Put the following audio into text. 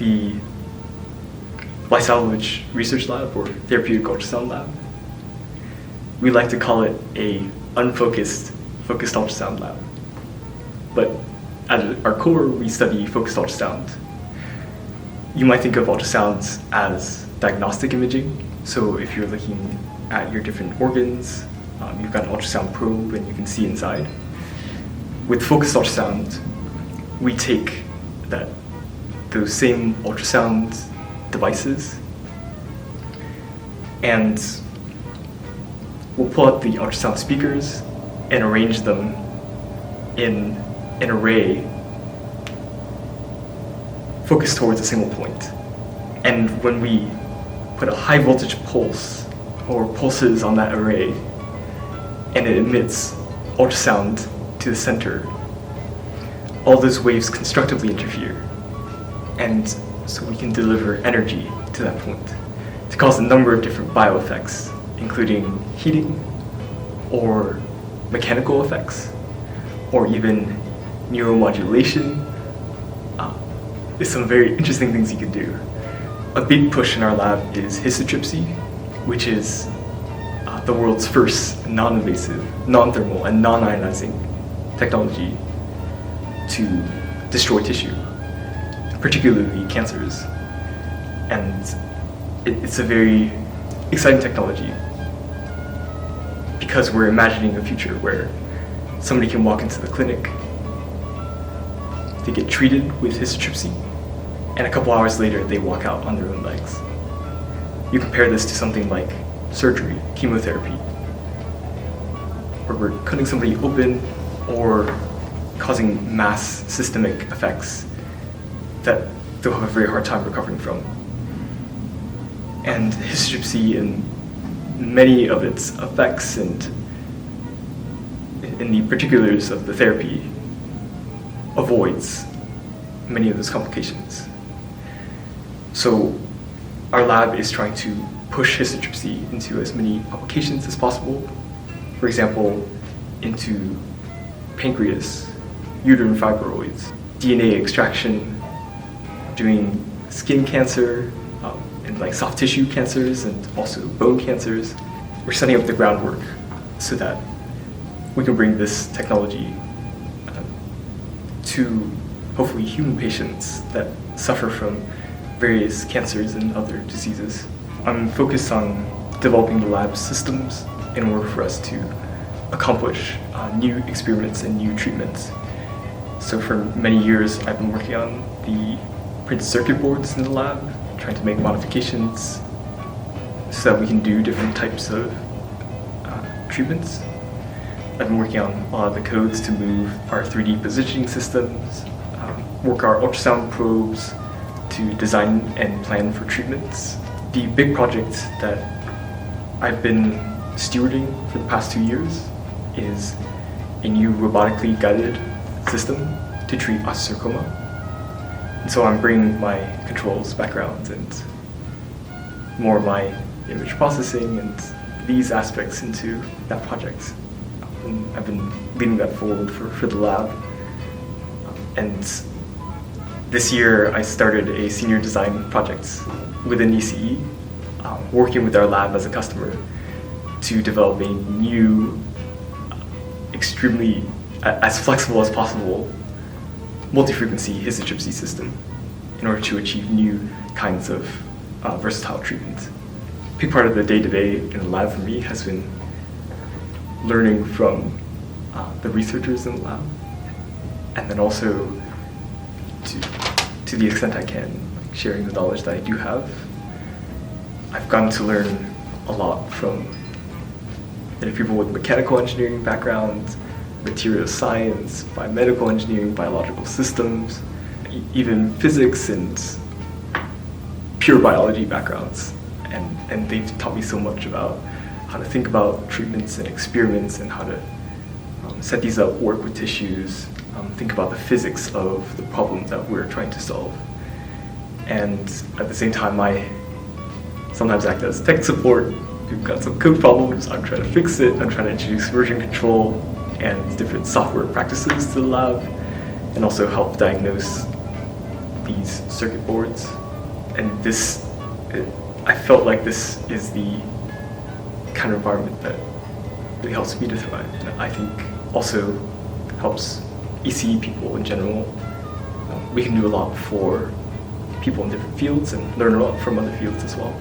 the Vlaisavljevich Research Lab, or Therapeutic Ultrasound Lab. We like to call it a unfocused, focused ultrasound lab. But at our core, we study focused ultrasound. You might think of ultrasounds as diagnostic imaging. So if you're looking at your different organs, you've got an ultrasound probe and you can see inside. With focused ultrasound, we take those same ultrasound devices and we'll pull out the ultrasound speakers and arrange them in an array focused towards a single point. And when we put a high voltage pulse or pulses on that array and it emits ultrasound to the center, all those waves constructively interfere. And so we can deliver energy to that point to cause a number of different bioeffects, including heating or mechanical effects, or even neuromodulation. There's some very interesting things you can do. A big push in our lab is histotripsy, which is the world's first non-invasive, non-thermal, and non-ionizing technology to destroy tissue, particularly cancers. And it's a very exciting technology because we're imagining a future where somebody can walk into the clinic, they get treated with histotripsy, and a couple hours later they walk out on their own legs. You compare this to something like surgery, chemotherapy, where we're cutting somebody open or causing mass systemic effects that they'll have a very hard time recovering from. And histotripsy and many of its effects and in the particulars of the therapy avoids many of those complications. So our lab is trying to push histotripsy into as many applications as possible. For example, into pancreas, uterine fibroids, DNA extraction, doing skin cancer, and like soft tissue cancers and also bone cancers. We're setting up the groundwork so that we can bring this technology to hopefully human patients that suffer from various cancers and other diseases. I'm focused on developing the lab systems in order for us to accomplish new experiments and new treatments. So for many years I've been working on the printed circuit boards in the lab, trying to make modifications so that we can do different types of treatments. I've been working on a lot of the codes to move our 3D positioning systems, work our ultrasound probes to design and plan for treatments. The big project that I've been stewarding for the past 2 years is a new robotically guided system to treat osteosarcoma. And so I'm bringing my controls background and more of my image processing and these aspects into that project. And I've been leading that forward for the lab. And this year I started a senior design project within ECE, working with our lab as a customer to develop a new, extremely, as flexible as possible, multi-frequency histotripsy system in order to achieve new kinds of versatile treatment. A big part of the day-to-day in the lab for me has been learning from the researchers in the lab, and then also to the extent I can, sharing the knowledge that I do have. I've gotten to learn a lot from people with mechanical engineering backgrounds, material science, biomedical engineering, biological systems, even physics and pure biology backgrounds. And they've taught me so much about how to think about treatments and experiments and how to set these up, work with tissues, think about the physics of the problem that we're trying to solve. And at the same time, I sometimes act as tech support. We've got some code problems, I'm trying to fix it, I'm trying to introduce version control and different software practices to the lab, and also help diagnose these circuit boards, and I felt like this is the kind of environment that really helps me to thrive, and I think also helps ECE people in general. We can do a lot for people in different fields and learn a lot from other fields as well.